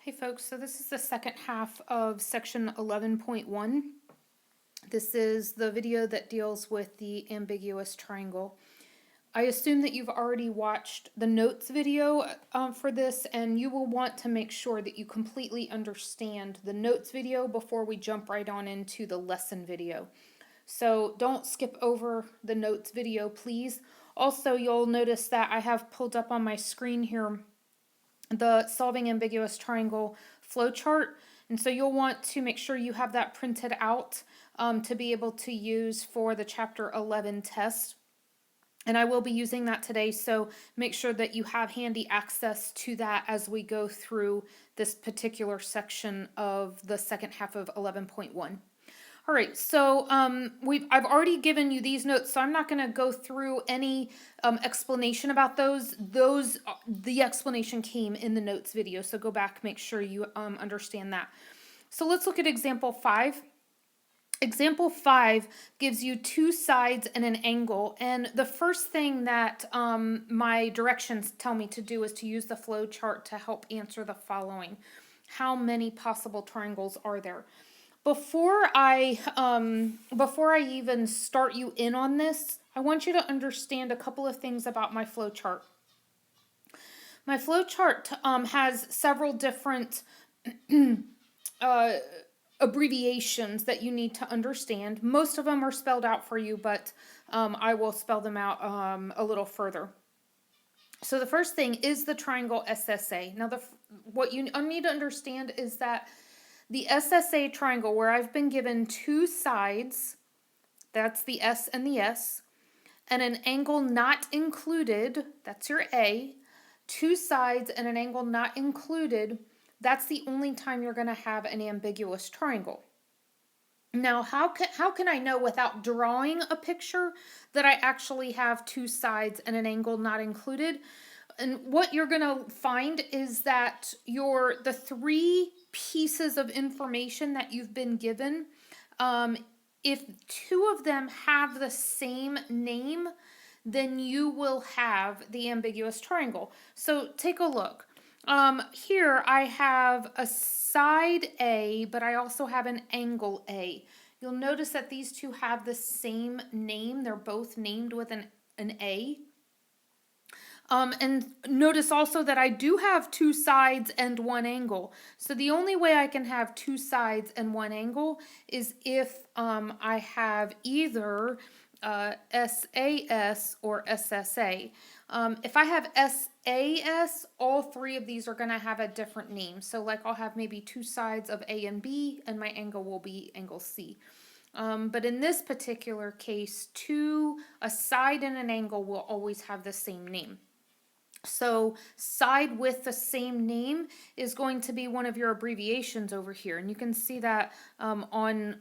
Hey folks, so this is the second half of section 11.1. This is the video that deals with the ambiguous triangle. I assume that you've already watched the notes video for this, and you will want to make sure that you completely understand the notes video before we jump right on into the lesson video. So don't skip over the notes video, please. Also, you'll notice that I have pulled up on my screen here the solving ambiguous triangle flowchart. And so you'll want to make sure you have that printed out to be able to use for the chapter 11 test. And I will be using that today, so make sure that you have handy access to that as we go through this particular section of the second half of 11.1. All right, so I've already given you these notes, so I'm not going to go through any explanation about those. The explanation came in the notes video, so go back, make sure you understand that. So let's look at example 5. Example 5 gives you two sides and an angle, and the first thing that my directions tell me to do is to use the flow chart to help answer the following. How many possible triangles are there? Before I even start you in on this, I want you to understand a couple of things about my flow chart. My flow chart has several different abbreviations that you need to understand. Most of them are spelled out for you, but I will spell them out a little further. So the first thing is the triangle SSA. Now, what you need to understand is that the SSA triangle, where I've been given two sides, that's the S and the S, and an angle not included, that's your A, two sides and an angle not included, that's the only time you're going to have an ambiguous triangle. Now, how can I know without drawing a picture that I actually have two sides and an angle not included? And what you're going to find is that the three pieces of information that you've been given, if two of them have the same name, then you will have the ambiguous triangle. So take a look. Here I have a side A, but I also have an angle A. You'll notice that these two have the same name. They're both named with an A. And notice also that I do have two sides and one angle. So the only way I can have two sides and one angle is if I have either SAS or SSA. If I have SAS, all three of these are going to have a different name. So like I'll have maybe two sides of A and B, and my angle will be angle C. But in this particular case, a side and an angle will always have the same name. So side with the same name is going to be one of your abbreviations over here. And you can see that on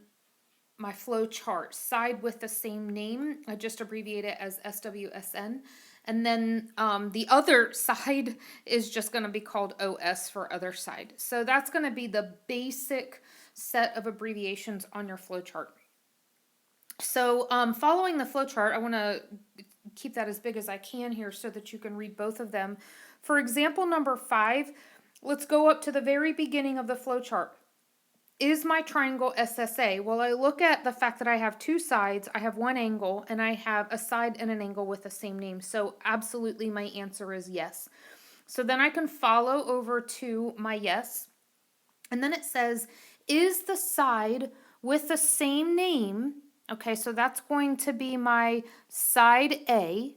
my flow chart. Side with the same name, I just abbreviate it as SWSN. And then the other side is just going to be called OS for other side. So that's going to be the basic set of abbreviations on your flow chart. So following the flow chart, I want to keep that as big as I can here so that you can read both of them. For example number 5, let's go up to the very beginning of the flow chart. Is my triangle SSA? Well, I look at the fact that I have two sides, I have one angle, and I have a side and an angle with the same name. So absolutely my answer is yes. So then I can follow over to my yes. And then it says, is the side with the same name? Okay, so that's going to be my side A.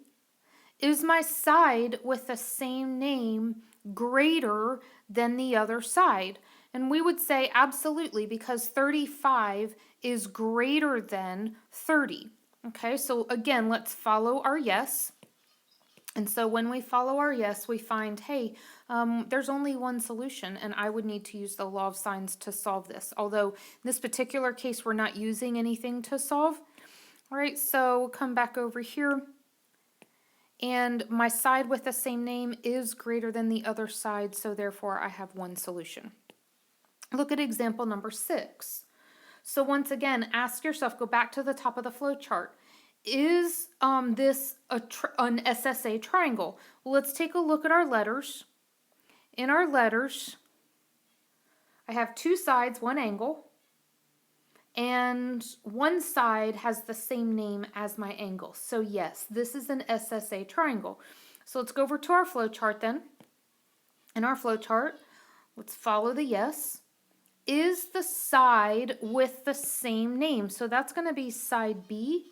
Is my side with the same name greater than the other side? And we would say absolutely, because 35 is greater than 30. Okay, so again, let's follow our yes. And so when we follow our yes, we find, hey, there's only one solution, and I would need to use the law of signs to solve this. Although in this particular case, we're not using anything to solve. All right, so come back over here. And my side with the same name is greater than the other side, so therefore I have one solution. Look at example number 6. So once again, ask yourself, go back to the top of the flow chart. Is this an SSA triangle? Well, let's take a look at our letters. In our letters, I have two sides, one angle, and one side has the same name as my angle. So yes, this is an SSA triangle. So let's go over to our flow chart then. In our flow chart, let's follow the yes. Is the side with the same name? So that's going to be side B.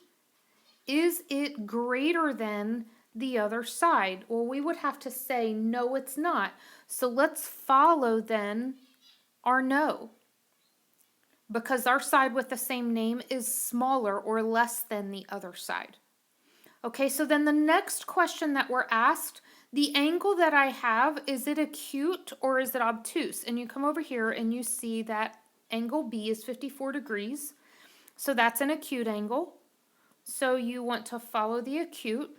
Is it greater than the other side? Well, we would have to say no, it's not. So let's follow then our no, because our side with the same name is smaller or less than the other side. Okay, so then the next question that we're asked, the angle that I have, is it acute or is it obtuse? And you come over here and you see that angle B is 54 degrees. So that's an acute angle. So you want to follow the acute.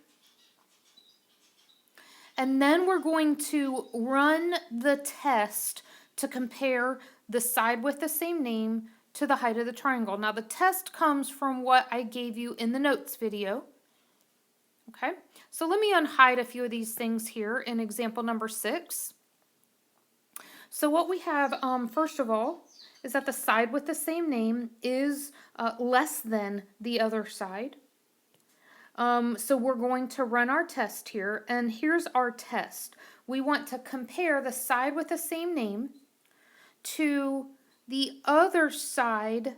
And then we're going to run the test to compare the side with the same name to the height of the triangle. Now the test comes from what I gave you in the notes video. Okay, so let me unhide a few of these things here in example number 6. So what we have, first of all, is that the side with the same name is less than the other side. So we're going to run our test here, and here's our test. We want to compare the side with the same name to the other side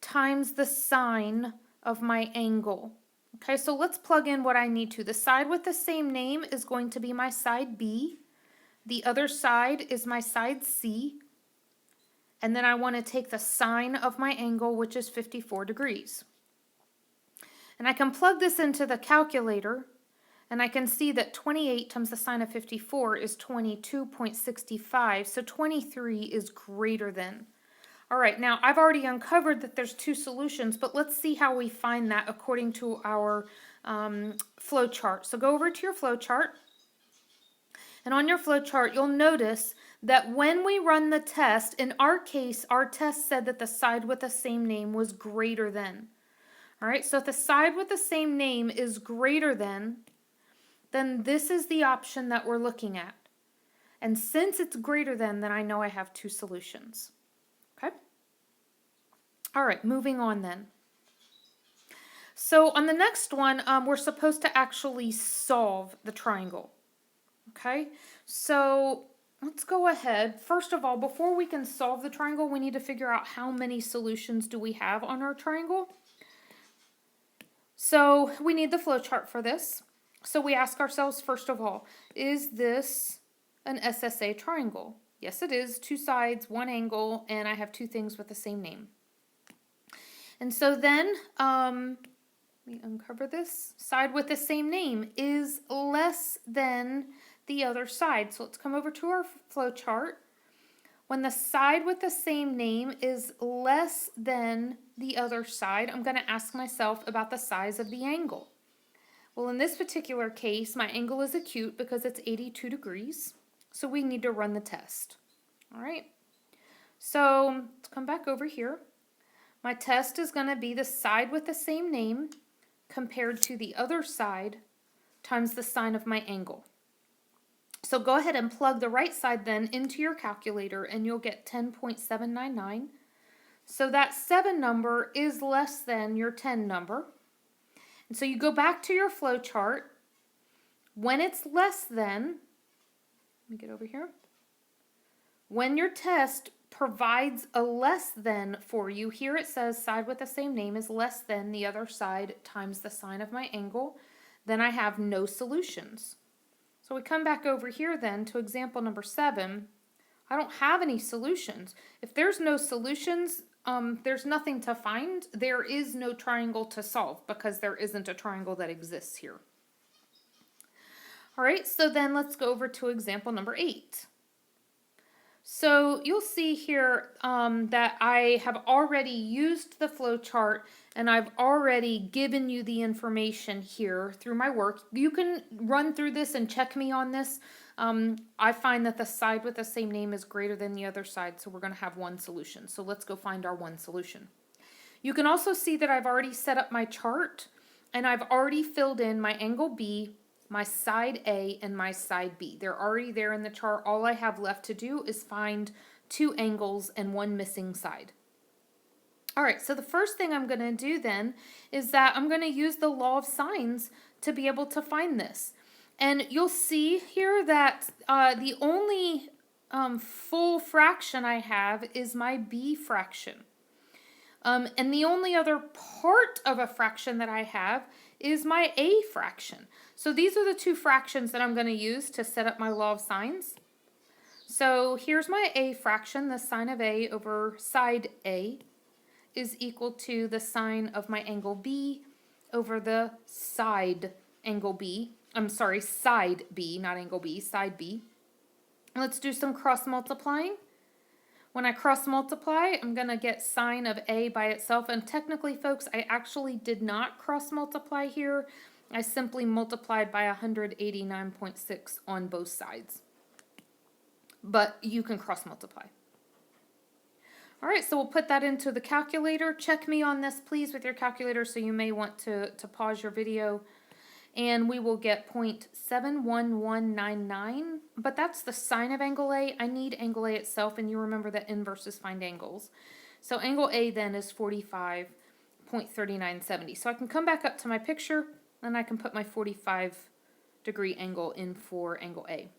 times the sine of my angle. Okay, so let's plug in what I need to. The side with the same name is going to be my side B. The other side is my side C. And then I want to take the sine of my angle, which is 54 degrees. And I can plug this into the calculator, and I can see that 28 times the sine of 54 is 22.65. So 23 is greater than. All right, now I've already uncovered that there's two solutions, but let's see how we find that according to our flow chart. So go over to your flow chart, and on your flow chart, you'll notice that when we run the test, in our case, our test said that the side with the same name was greater than. All right, so if the side with the same name is greater than, then this is the option that we're looking at. And since it's greater than, then I know I have two solutions. Okay. All right, moving on then. So on the next one, we're supposed to actually solve the triangle. Okay, so let's go ahead. First of all, before we can solve the triangle, we need to figure out how many solutions do we have on our triangle. So we need the flow chart for this. So we ask ourselves, first of all, is this an SSA triangle? Yes, it is. Two sides, one angle, and I have two things with the same name. And so then, let me uncover this. Side with the same name is less than the other side. So let's come over to our flow chart. When the side with the same name is less than the other side, I'm going to ask myself about the size of the angle. Well, in this particular case, my angle is acute because it's 82 degrees. So we need to run the test. All right. So let's come back over here. My test is going to be the side with the same name compared to the other side times the sine of my angle. So go ahead and plug the right side then into your calculator and you'll get 10.799. So that 7 number is less than your 10 number. And so you go back to your flow chart. When it's less than, let me get over here. When your test provides a less than for you, here it says side with the same name is less than the other side times the sine of my angle, then I have no solutions. So we come back over here then to example number 7. I don't have any solutions. If there's no solutions, there's nothing to find. There is no triangle to solve because there isn't a triangle that exists here. All right, so then let's go over to example number 8. So you'll see here that I have already used the flow chart and I've already given you the information here through my work. You can run through this and check me on this. I find that the side with the same name is greater than the other side, so we're going to have one solution. So let's go find our one solution. You can also see that I've already set up my chart and I've already filled in my angle B my side A and my side B. They're already there in the chart. All I have left to do is find 2 angles and 1 missing side. All right, so the first thing I'm going to do then is that I'm going to use the law of sines to be able to find this. And you'll see here that the only full fraction I have is my B fraction. And the only other part of a fraction that I have is my A fraction. So these are the 2 fractions that I'm going to use to set up my law of sines. So here's my A fraction. The sine of A over side A is equal to the sine of my angle B over the side angle B. I'm sorry, side B, not angle B, side B. Let's do some cross multiplying. When I cross multiply, I'm going to get sine of A by itself. And technically, folks, I actually did not cross multiply here. I simply multiplied by 189.6 on both sides. But you can cross multiply. All right, so we'll put that into the calculator. Check me on this, please, with your calculator, so you may want to pause your video. And we will get 0.71199, but that's the sine of angle A. I need angle A itself, and you remember that inverses find angles. So angle A then is 45.3970. So I can come back up to my picture, and I can put my 45-degree angle in for angle A.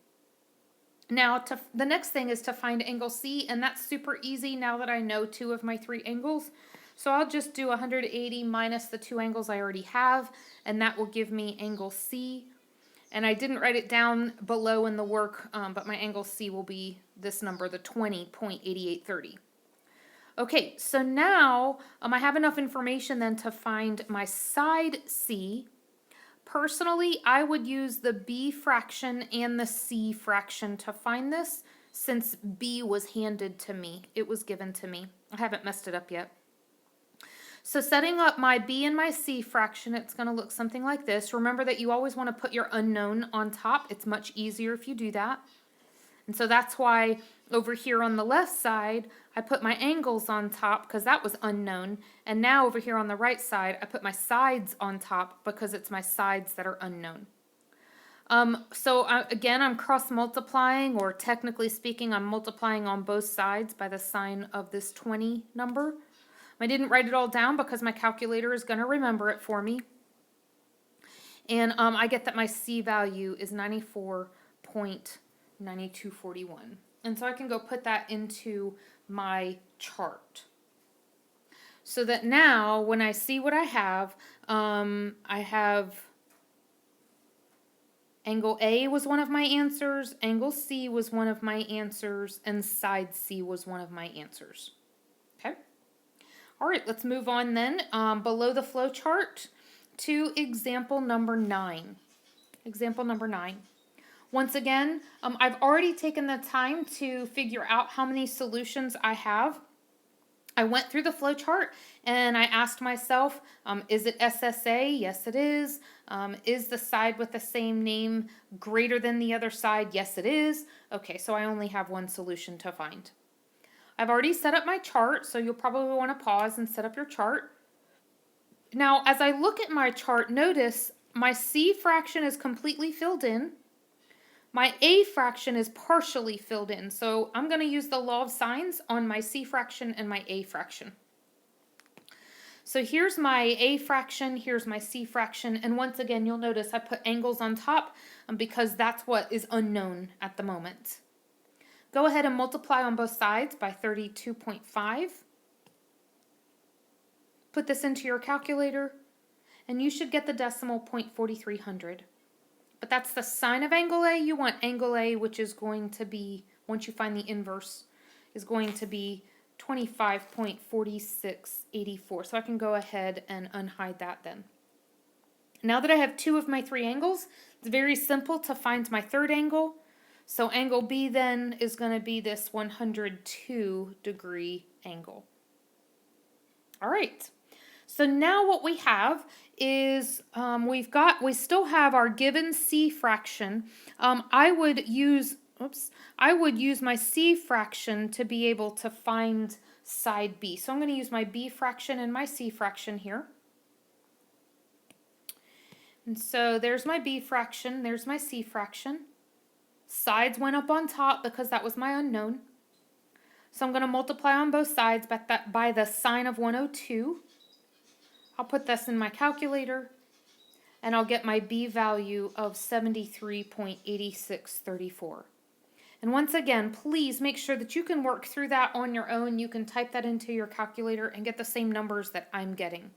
Now, the next thing is to find angle C, and that's super easy now that I know 2 of my 3 angles. So I'll just do 180 minus the 2 angles I already have, and that will give me angle C. And I didn't write it down below in the work, but my angle C will be this number, the 20.8830. Okay, so now I have enough information then to find my side C. Personally, I would use the B fraction and the C fraction to find this, since B was handed to me. It was given to me. I haven't messed it up yet. So setting up my B and my C fraction, it's going to look something like this. Remember that you always want to put your unknown on top. It's much easier if you do that. And so that's why over here on the left side, I put my angles on top because that was unknown. And now over here on the right side, I put my sides on top because it's my sides that are unknown. Again, I'm cross multiplying, or technically speaking, I'm multiplying on both sides by the sine of this 20 number. I didn't write it all down because my calculator is going to remember it for me. And I get that my C value is 94.9241. And so I can go put that into my chart. So that now when I see what I have angle A was one of my answers, angle C was one of my answers, and side C was one of my answers. Okay? All right, let's move on then below the flow chart to example number 9. Example number 9. Once again, I've already taken the time to figure out how many solutions I have. I went through the flow chart and I asked myself, is it SSA? Yes, it is. Is the side with the same name greater than the other side? Yes, it is. Okay, so I only have one solution to find. I've already set up my chart, so you'll probably want to pause and set up your chart. Now, as I look at my chart, notice my C fraction is completely filled in. My A fraction is partially filled in, so I'm going to use the law of sines on my C fraction and my A fraction. So here's my A fraction, here's my C fraction, and once again, you'll notice I put angles on top because that's what is unknown at the moment. Go ahead and multiply on both sides by 32.5. Put this into your calculator, and you should get the decimal 0.4300. But that's the sine of angle A. You want angle A, which is going to be, once you find the inverse, is going to be 25.4684. So I can go ahead and unhide that then. Now that I have 2 of my 3 angles, it's very simple to find my third angle. So angle B then is going to be this 102-degree angle. All right. So now what we have is we still have our given C fraction. I would use my C fraction to be able to find side B. So I'm going to use my B fraction and my C fraction here. And so there's my b fraction, there's my c fraction. Sides went up on top because that was my unknown. So I'm going to multiply on both sides by the sine of 102. I'll put this in my calculator, and I'll get my b value of 73.8634. And once again, please make sure that you can work through that on your own. You can type that into your calculator and get the same numbers that I'm getting.